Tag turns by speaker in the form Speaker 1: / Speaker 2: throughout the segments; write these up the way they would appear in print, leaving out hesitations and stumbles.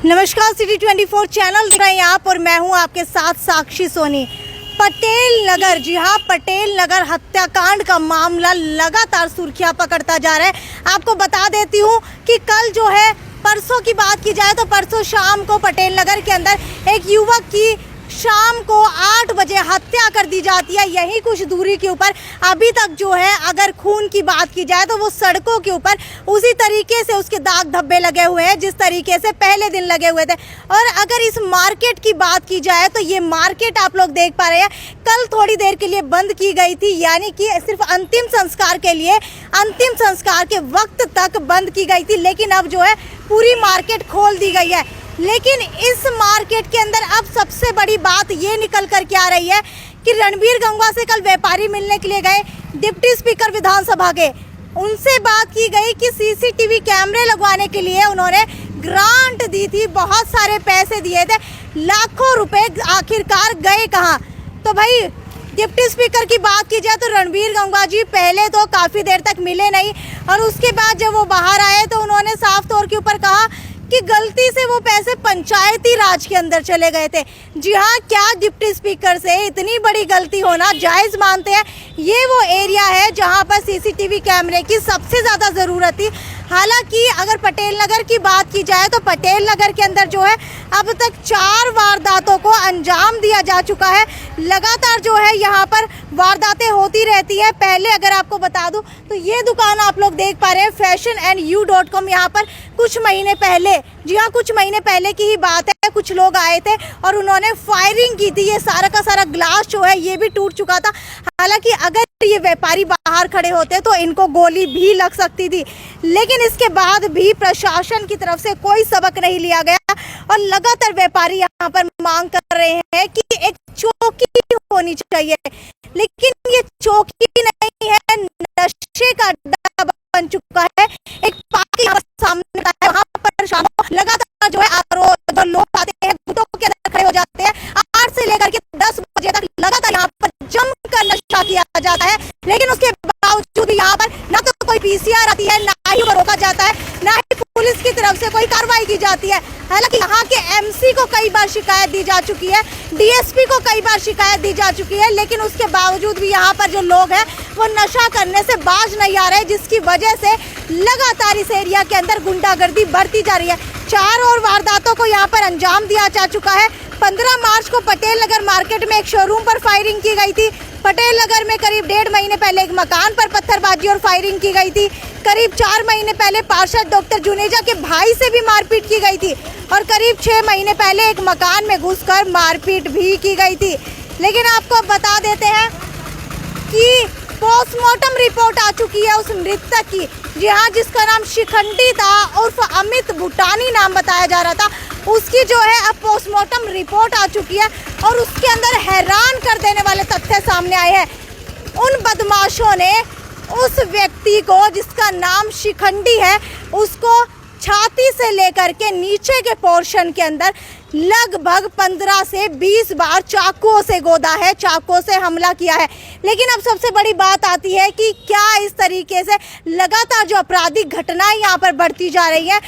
Speaker 1: नमस्कार, city 24 channel देख रहे हैं आप और मैं हूं आपके साथ साक्षी सोनी। पटेल नगर, जी हाँ, पटेल नगर हत्याकांड का मामला लगातार सुर्खियां पकड़ता जा रहा है। आपको बता देती हूं कि कल जो है, परसों की बात की जाए तो परसों शाम को पटेल नगर के अंदर एक युवक की शाम को 8 बजे हत्या कर दी जाती है। यही कुछ दूरी के ऊपर अभी तक जो है, अगर खून की बात की जाए तो वो सड़कों के ऊपर उसी तरीके से उसके दाग धब्बे लगे हुए हैं जिस तरीके से पहले दिन लगे हुए थे। और अगर इस मार्केट की बात की जाए तो ये मार्केट आप लोग देख पा रहे हैं, कल थोड़ी देर के लिए बंद की गई थी, यानी कि सिर्फ अंतिम संस्कार के लिए, अंतिम संस्कार के वक्त तक बंद की गई थी। लेकिन अब जो है पूरी मार्केट खोल दी गई है। लेकिन इस मार्केट के अंदर अब सबसे बड़ी बात ये निकल कर के आ रही है कि रणबीर गंगवा से कल व्यापारी मिलने के लिए गए डिप्टी स्पीकर विधानसभा के, उनसे बात की गई कि सीसीटीवी कैमरे लगवाने के लिए उन्होंने ग्रांट दी थी, बहुत सारे पैसे दिए थे, लाखों रुपए आखिरकार गए कहाँ। तो भाई डिप्टी स्पीकर की बात की जाए तो रणबीर गंगवा जी पहले तो काफ़ी देर तक मिले नहीं, और उसके बाद जब वो बाहर आए तो उन्होंने साफ तौर के ऊपर कहा कि गलती से वो पैसे पंचायती राज के अंदर चले गए थे। जी हाँ, क्या डिप्टी स्पीकर से इतनी बड़ी गलती होना जायज़ मानते हैं? ये वो एरिया है जहाँ पर सीसीटीवी कैमरे की सबसे ज़्यादा ज़रूरत थी। हालांकि अगर पटेल नगर की बात की जाए तो पटेल नगर के अंदर जो है अब तक 4 वारदातों को अंजाम दिया जा चुका है। लगातार जो है यहाँ पर वारदातें होती रहती है। पहले अगर आपको बता दूं तो ये दुकान आप लोग देख पा रहे हैं, fashionandyou.com, यहाँ पर कुछ महीने पहले, जी हाँ, कुछ महीने पहले की ही बात है, कुछ लोग आए थे और उन्होंने फायरिंग की थी। ये सारा का सारा ग्लास जो है ये भी टूट चुका था। हालांकि अगर ये व्यापारी बाहर खड़े होते तो इनको गोली भी लग सकती थी, लेकिन इसके बाद भी प्रशासन की तरफ से कोई सबक नहीं लिया गया और लगातार व्यापारी यहाँ पर मांग कर रहे हैं कि एक चौकी होनी चाहिए। लेकिन ये चौकी नहीं है, नशे का अड्डा बन चुका है। एक पार्टी सामने है, वहाँ पर शाम को लगातार जो है जो लोग आते हैं गुटों के अंदर खड़े हो जाते हैं। 8 से लेकर के 10 बजे तक लगातार यहाँ पर जमकर नशा किया जाता है। लेकिन उसके बावजूद यहाँ पर ना तो कोई पीसीआर आती है, ना ही वो रोका जाता है, ना ही पुलिस की तरफ से कोई कार्रवाई की जाती है। हालांकि यहाँ के एमसी को कई बार शिकायत दी जा चुकी है, डीएसपी को कई बार शिकायत दी जा चुकी है, लेकिन उसके बावजूद भी यहाँ पर जो लोग हैं वो नशा करने से बाज नहीं आ रहे, जिसकी वजह से लगातार इस एरिया के अंदर गुंडागर्दी बढ़ती जा रही है। 4 और वारदातों को यहाँ पर अंजाम दिया जा चुका है। 15 मार्च को पटेल नगर मार्केट में एक शोरूम पर फायरिंग की गई थी। पटेल नगर में करीब 1.5 महीने पहले एक मकान पर पत्थरबाजी और फायरिंग की गई थी। करीब 4 महीने पहले पार्षद डॉक्टर जुनेजा के भाई से भी मारपीट की गई थी और करीब 6 महीने पहले एक मकान में घुसकर मारपीट भी की गई थी। लेकिन आपको बता देते हैं कि पोस्टमार्टम रिपोर्ट आ चुकी है उस मृतक की, जी हाँ, जिसका नाम शिखंडी था, उर्फ अमित भूटानी नाम बताया जा रहा था। उसकी जो है अब पोस्टमार्टम रिपोर्ट आ चुकी है और उसके अंदर हैरान कर देने वाले तथ्य सामने आए हैं। उन बदमाशों ने उस व्यक्ति को, जिसका नाम शिखंडी है, उसको छाती से लेकर के नीचे के पोर्शन के अंदर लगभग 15 से 20 बार चाकुओं से गोदा है, चाकुओं से हमला किया है। लेकिन अब सबसे बड़ी बात आती है कि क्या इस तरीके से लगातार जो आपराधिक घटनाएं यहाँ पर बढ़ती जा रही हैं,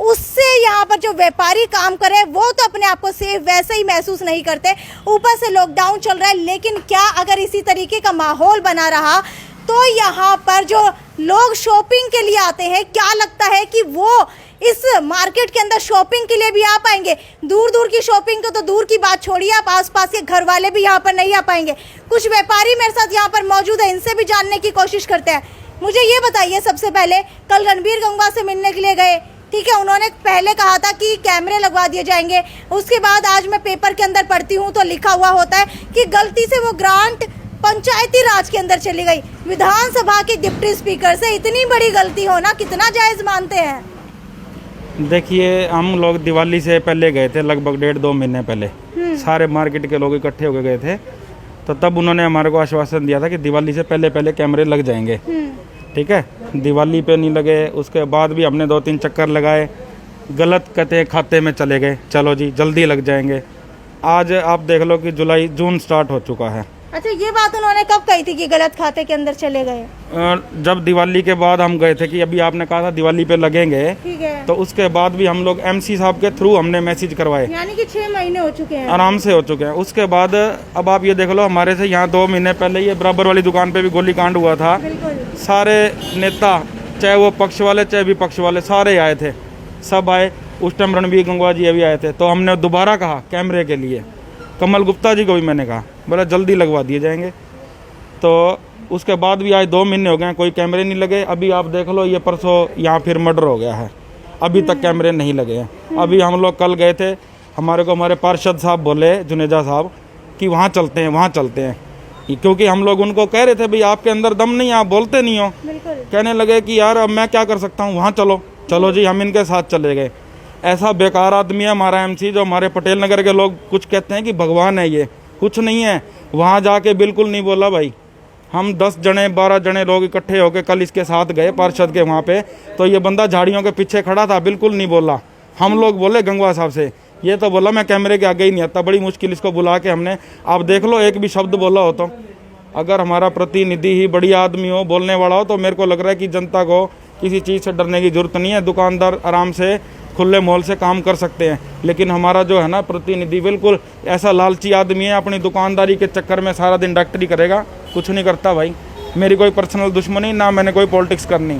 Speaker 1: उससे यहाँ पर जो व्यापारी काम करे वो तो अपने आप को सेफ वैसे ही महसूस नहीं करते। ऊपर से लॉकडाउन चल रहा है, लेकिन क्या अगर इसी तरीके का माहौल बना रहा तो यहाँ पर जो लोग शॉपिंग के लिए आते हैं, क्या लगता है कि वो इस मार्केट के अंदर शॉपिंग के लिए भी आ पाएंगे? दूर दूर की शॉपिंग तो दूर की बात छोड़िए, आप आसपास के घर वाले भी यहाँ पर नहीं आ पाएंगे। कुछ व्यापारी मेरे साथ यहाँ पर मौजूद है, इनसे भी जानने की कोशिश करते हैं। मुझे ये बताइए, सबसे पहले कल रणबीर गंगवा से मिलने के लिए गए, ठीक है, उन्होंने पहले कहा था कि कैमरे लगवा दिए जाएंगे। उसके बाद आज मैं पेपर के अंदर पढ़ती हूँ तो लिखा हुआ होता है कि गलती से वो ग्रांट पंचायती राज के अंदर चली गई। विधानसभा के डिप्टी स्पीकर से इतनी बड़ी गलती होना कितना जायज़ मानते हैं?
Speaker 2: देखिए, हम लोग दिवाली से पहले गए थे, लगभग 1.5-2 महीने पहले। सारे मार्केट के लोग इकट्ठे होकर गए थे, तो तब उन्होंने हमारे को आश्वासन दिया था कि दिवाली से पहले कैमरे लग जाएंगे। ठीक है, दिवाली पे नहीं लगे, उसके बाद भी हमने 2-3 चक्कर लगाए, गलत कहते खाते में चले गए। चलो जी, जल्दी लग जाएंगे। आज आप देख लो कि जून स्टार्ट हो चुका है।
Speaker 1: अच्छा, ये बात उन्होंने कब कही थी कि गलत खाते के अंदर चले गए?
Speaker 2: जब दिवाली के बाद हम गए थे कि अभी आपने कहा था दिवाली पे लगेंगे,
Speaker 1: ठीक है।
Speaker 2: तो उसके बाद भी हम लोग एमसी साहब के थ्रू हमने मैसेज करवाए,
Speaker 1: यानी कि 6 महीने हो चुके हैं
Speaker 2: आराम से हो चुके हैं। उसके बाद अब आप ये देख लो, हमारे से यहाँ 2 महीने पहले ये बराबर वाली दुकान पे भी गोलीकांड हुआ था।
Speaker 1: बिल्कुल।
Speaker 2: सारे नेता, चाहे वो पक्ष वाले चाहे विपक्ष वाले, सारे आए थे, सब आए। उस टाइम रणबीर गंगवा जी अभी आए थे, तो हमने दोबारा कहा कैमरे के लिए, कमल गुप्ता जी को भी मैंने कहा, बोला जल्दी लगवा दिए जाएंगे। तो उसके बाद भी आज 2 महीने हो गए हैं, कोई कैमरे नहीं लगे। अभी आप देख लो, ये परसों यहाँ फिर मर्डर हो गया है, अभी तक कैमरे नहीं लगे हैं। अभी हम लोग कल गए थे, हमारे पार्षद साहब बोले, जुनेजा साहब, कि वहाँ चलते हैं, वहाँ चलते हैं, क्योंकि हम लोग उनको कह रहे थे भाई आपके अंदर दम नहीं, आप बोलते नहीं हो। कहने लगे कि यार अब मैं क्या कर सकता हूँ, वहाँ चलो। चलो जी, हम इनके साथ चले गए। ऐसा बेकार आदमी है हमारा एमसी, जो हमारे पटेल नगर के लोग कुछ कहते हैं कि भगवान है, ये कुछ नहीं है। वहाँ जाके बिल्कुल नहीं बोला भाई। हम 10 जने 12 जने लोग इकट्ठे होकर कल इसके साथ गए पार्षद के वहाँ पे, तो ये बंदा झाड़ियों के पीछे खड़ा था, बिल्कुल नहीं बोला। हम लोग बोले गंगवा साहब से, ये तो बोला मैं कैमरे के आगे ही नहीं आता। बड़ी मुश्किल इसको बुला के हमने, आप देख लो, एक भी शब्द बोला हो तो। अगर हमारा प्रतिनिधि ही बढ़िया आदमी हो, बोलने वाला हो, तो मेरे को लग रहा है कि जनता को किसी चीज़ से डरने की जरूरत नहीं है। दुकानदार आराम से खुले मोल से काम कर सकते हैं। लेकिन हमारा जो है ना प्रतिनिधि बिल्कुल ऐसा लालची आदमी है, अपनी दुकानदारी के चक्कर में सारा दिन डॉक्टरी करेगा, कुछ नहीं करता भाई। मेरी कोई पर्सनल दुश्मनी ना, मैंने कोई पॉलिटिक्स करनी,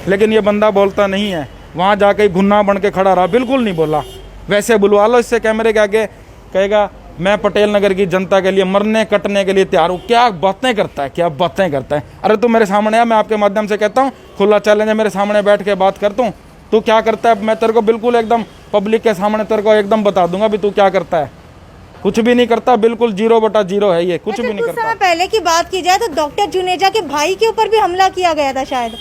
Speaker 2: लेकिन ये बंदा बोलता नहीं है। वहाँ जाके घुन्ना बन के खड़ा रहा, बिल्कुल नहीं बोला। वैसे बुलवा लो इससे कैमरे के आगे, कहेगा मैं पटेल नगर की जनता के लिए मरने कटने के लिए तैयार हूँ। क्या बातें करता है, क्या बातें करता है। अरे तू मेरे सामने आ, मैं आपके माध्यम से कहता हूँ, खुला चैलेंज है, मेरे सामने बैठ के बात करता हूँ। तू क्या करता है, मैं तेरे को बिल्कुल एकदम पब्लिक के सामने तेरे को एकदम बता दूंगा भी तू क्या करता है। कुछ भी नहीं करता, बिल्कुल 0/0 है ये, कुछ भी नहीं करता।
Speaker 1: समय पहले की बात की जाए तो डॉक्टर जुनेजा के भाई के ऊपर भी हमला किया गया था शायद।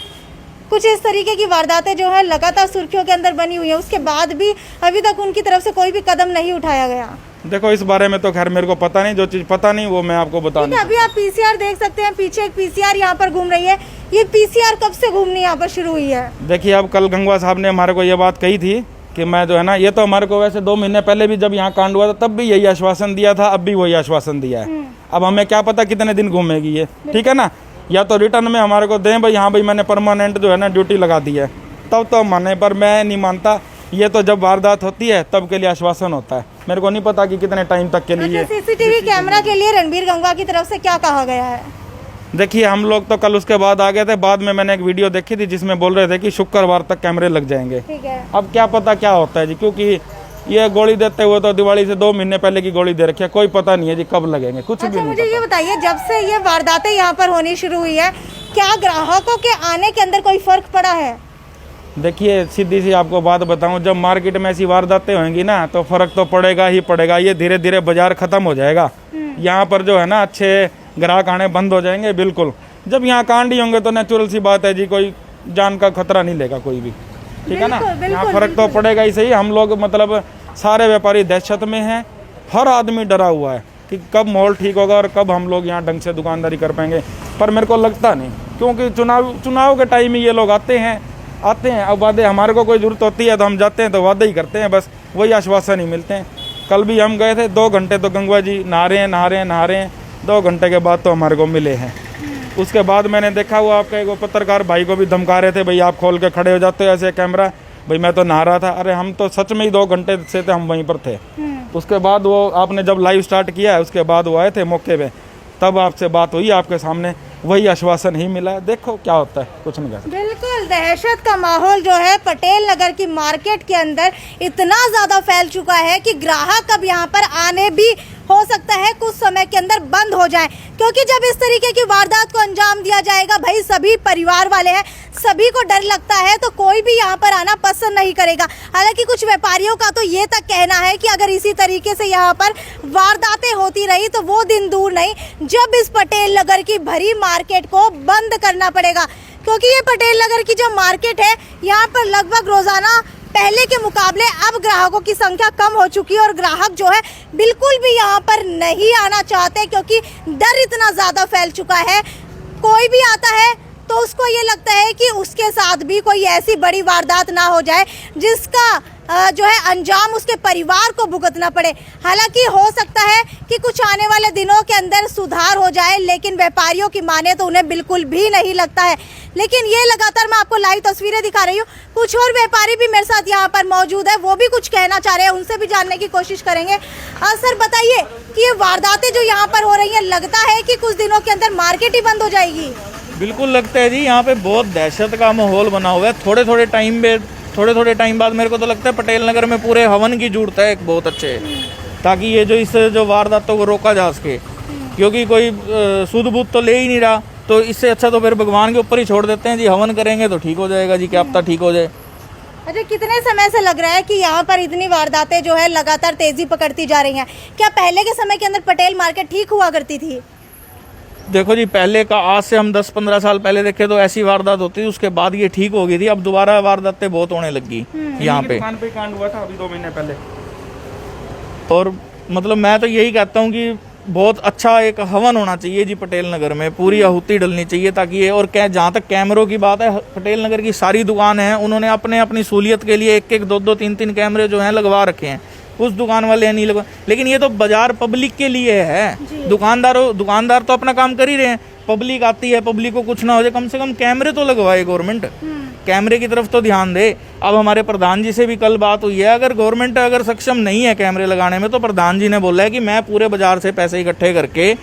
Speaker 1: कुछ इस तरीके की वारदातें जो है लगातार सुर्खियों के अंदर बनी हुई है, उसके बाद भी अभी तक उनकी तरफ से कोई भी कदम नहीं उठाया गया।
Speaker 2: देखो इस बारे में तो खैर मेरे को पता नहीं, जो चीज़ पता नहीं वो मैं आपको बता नहीं।
Speaker 1: अभी आप पीसीआर देख सकते हैं, पीछे एक पीसीआर यहाँ पर घूम रही है। ये पीसीआर कब से घूमनी यहाँ पर शुरू हुई है?
Speaker 2: देखिए, अब कल गंगवा साहब ने हमारे को ये बात कही थी कि मैं जो है ना, ये तो हमारे को वैसे 2 महीने पहले भी जब यहाँ कांड हुआ था तब भी यही आश्वासन दिया था, अब भी वही आश्वासन दिया है। अब हमें क्या पता कितने दिन घूमेगी ये, ठीक है ना। या तो रिटर्न में हमारे को दें भाई, हाँ भाई मैंने परमानेंट जो है ना ड्यूटी लगा दी है, तब तो माने, पर मैं नहीं मानता। ये तो जब वारदात होती है तब के लिए आश्वासन होता है, मेरे को नहीं पता कि कितने टाइम तक के लिए।
Speaker 1: सीसीटीवी कैमरा के लिए रणबीर गंगवा की तरफ से क्या कहा गया है?
Speaker 2: देखिए, हम लोग तो कल उसके बाद आ गए थे, बाद में मैंने एक वीडियो देखी थी जिसमें बोल रहे थे कि शुक्रवार तक कैमरे लग जाएंगे।
Speaker 1: ठीक है।
Speaker 2: अब क्या पता क्या होता है जी, क्योंकि ये गोली देते हुए तो दिवाली से 2 महीने पहले की गोली दे रखी है, कोई पता नहीं है जी कब लगेंगे, कुछ भी नहीं।
Speaker 1: मुझे ये बताइए, जब से ये वारदातें यहाँ पर होनी शुरू हुई है, क्या ग्राहकों के आने के अंदर कोई फर्क पड़ा है?
Speaker 2: देखिए, सीधी सी आपको बात बताऊं, जब मार्केट में ऐसी वारदातें होंगी ना तो फर्क तो पड़ेगा ही पड़ेगा। ये धीरे धीरे बाजार खत्म हो जाएगा, यहाँ पर जो है ना अच्छे ग्राहक आने बंद हो जाएंगे बिल्कुल। जब यहाँ कांड ही होंगे तो नेचुरल सी बात है जी, कोई जान का खतरा नहीं लेगा कोई भी, ठीक है ना। यहाँ फर्क तो पड़ेगा ही सही। हम लोग मतलब सारे व्यापारी दहशत में हैं, हर आदमी डरा हुआ है कि कब माहौल ठीक होगा और कब हम लोग यहाँ ढंग से दुकानदारी कर पाएंगे। पर मेरे को लगता नहीं, क्योंकि चुनाव के टाइम ही ये लोग आते हैं। अब वादे, हमारे को कोई ज़रूरत होती है तो हम जाते हैं तो वादे ही करते हैं, बस वही आश्वासन ही मिलते हैं। कल भी हम गए थे 2 घंटे, तो गंगवा जी नहा रहे हैं 2 घंटे के बाद तो हमारे को मिले हैं। उसके बाद मैंने देखा हुआ आपका एक पत्रकार भाई को भी धमका रहे थे, भाई आप खोल के खड़े हो जाते हो ऐसे कैमरा, भाई मैं तो नहा रहा था। अरे हम तो सच में ही 2 घंटे से थे, हम वहीं पर थे। उसके बाद वो आपने जब लाइव स्टार्ट किया है उसके बाद वो आए थे मौके पे, तब आपसे बात हुई, आपके सामने वही आश्वासन ही मिला। देखो क्या होता है, कुछ नहीं कह सकते।
Speaker 1: बिल्कुल, दहशत का माहौल जो है पटेल नगर की मार्केट के अंदर इतना ज्यादा फैल चुका है कि ग्राहक अब यहाँ पर आने भी हो सकता है कुछ समय के अंदर बंद हो जाए, क्योंकि जब इस तरीके की वारदात को अंजाम दिया जाएगा, भाई सभी परिवार वाले हैं, सभी को डर लगता है, तो कोई भी यहाँ पर आना पसंद नहीं करेगा। हालांकि कुछ व्यापारियों का तो ये तक कहना है कि अगर इसी तरीके से यहाँ पर वारदातें होती रही तो वो दिन दूर नहीं जब इस पटेल नगर की भरी मार्केट को बंद करना पड़ेगा। क्योंकि ये पटेल नगर की जो मार्केट है, यहाँ पर लगभग रोजाना पहले के मुकाबले अब ग्राहकों की संख्या कम हो चुकी है और ग्राहक जो है बिल्कुल भी यहाँ पर नहीं आना चाहते, क्योंकि डर इतना ज़्यादा फैल चुका है। कोई भी आता है तो उसको ये लगता है कि उसके साथ भी कोई ऐसी बड़ी वारदात ना हो जाए जिसका जो है अंजाम उसके परिवार को भुगतना पड़े। हालांकि हो सकता है कि कुछ आने वाले दिनों के अंदर सुधार हो जाए, लेकिन व्यापारियों की माने तो उन्हें बिल्कुल भी नहीं लगता है। लेकिन ये लगातार मैं आपको लाइव तस्वीरें दिखा रही हूँ, कुछ और व्यापारी भी मेरे साथ यहाँ पर मौजूद है, वो भी कुछ कहना चाह रहे हैं, उनसे भी जानने की कोशिश करेंगे। सर बताइए कि ये वारदातें जो यहाँ पर हो रही हैं, लगता है कि कुछ दिनों के अंदर मार्केट ही बंद हो जाएगी?
Speaker 3: बिल्कुल लगता है जी, यहाँ पे बहुत दहशत का माहौल बना हुआ है। थोड़े थोड़े टाइम बाद मेरे को तो लगता है पटेल नगर में पूरे हवन की जरूरत है एक बहुत अच्छे, ताकि ये जो वारदातों को रोका जा सके, क्योंकि कोई सूद बूद तो ले ही नहीं रहा। तो इससे अच्छा तो फिर भगवान के ऊपर ही छोड़ देते हैं जी, हवन करेंगे तो ठीक हो जाएगा जी, क्या पता ठीक हो जाए।
Speaker 1: अच्छा, कितने समय से लग रहा है कि यहाँ पर इतनी वारदातें जो है लगातार तेजी पकड़ती जा रही हैं? क्या पहले के समय के अंदर पटेल मार्केट ठीक हुआ करती थी?
Speaker 3: देखो जी, पहले का आज से हम 10-15 साल पहले देखे तो ऐसी वारदात होती थी, उसके बाद ये ठीक हो गई थी। अब दोबारा वारदातें बहुत होने लगी यहाँ पे।
Speaker 2: दुकान पे कांड हुआ था अभी 2 महीने पहले।
Speaker 3: और मतलब मैं तो यही कहता हूँ कि बहुत अच्छा एक हवन होना चाहिए जी पटेल नगर में, पूरी आहुति डलनी चाहिए, ताकि ये और जहाँ तक कैमरों की बात है, पटेल नगर की सारी दुकान है, उन्होंने अपनी सहूलियत के लिए 1-1, 2-2, 3-3 कैमरे जो हैं लगवा रखे हैं। उस दुकान वाले नहीं लगा, लेकिन ये तो बाजार पब्लिक के लिए है। दुकानदार तो अपना काम कर ही रहे हैं, पब्लिक आती है, पब्लिक को कुछ ना हो जाए, कम से कम कैमरे तो लगवाए गवर्नमेंट, कैमरे की तरफ तो ध्यान दे। अब हमारे प्रधान जी से भी कल बात हुई है, अगर गवर्नमेंट अगर सक्षम नहीं है कैमरे लगाने में, तो प्रधान जी ने बोला है कि मैं पूरे बाजार से पैसे इकट्ठे करके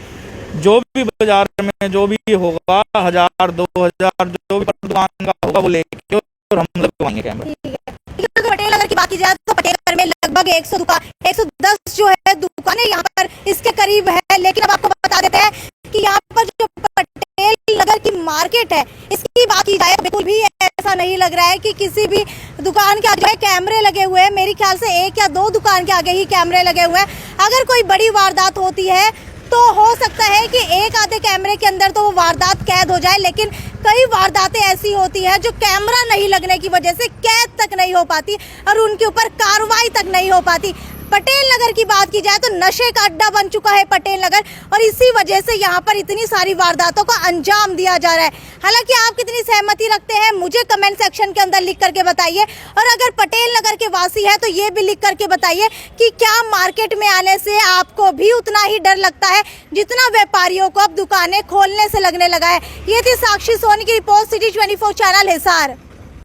Speaker 3: जो भी बाजार में जो भी होगा 1000-2000 जो भी दुकान का होगा वो लेके और हम लगवाएंगे कैमरे।
Speaker 1: पटेल नगर की बात की जाए तो पटेल नगर में लगभग 110 जो है दुकानें यहाँ पर इसके करीब है। लेकिन अब आपको बता देते हैं कि यहाँ पर जो पटेल नगर की मार्केट है, इसकी बात की जाए बिल्कुल भी ऐसा नहीं लग रहा है कि किसी भी दुकान के आगे कैमरे लगे हुए हैं। मेरे ख्याल से 1 या 2 दुकान के आगे ही कैमरे लगे हुए हैं। अगर कोई बड़ी वारदात होती है तो हो सकता है कि 1 आधे कैमरे के अंदर तो वो वारदात कैद हो जाए, लेकिन कई वारदातें ऐसी होती हैं जो कैमरा नहीं लगने की वजह से कैद तक नहीं हो पाती और उनके ऊपर कार्रवाई तक नहीं हो पाती। पटेल नगर की बात की जाए तो नशे का अड्डा बन चुका है पटेल नगर, और इसी वजह से यहाँ पर इतनी सारी वारदातों का अंजाम दिया जा रहा है। हालांकि आप कितनी सहमति रखते हैं मुझे कमेंट सेक्शन के अंदर लिख करके बताइए, और अगर पटेल नगर के वासी हैं तो ये भी लिख करके बताइए कि क्या मार्केट में आने से आपको भी उतना ही डर लगता है जितना व्यापारियों को अब दुकानें खोलने से लगने लगा है। ये थी साक्षी सोनी की रिपोर्ट, सिटी 24 चैनल हिसार।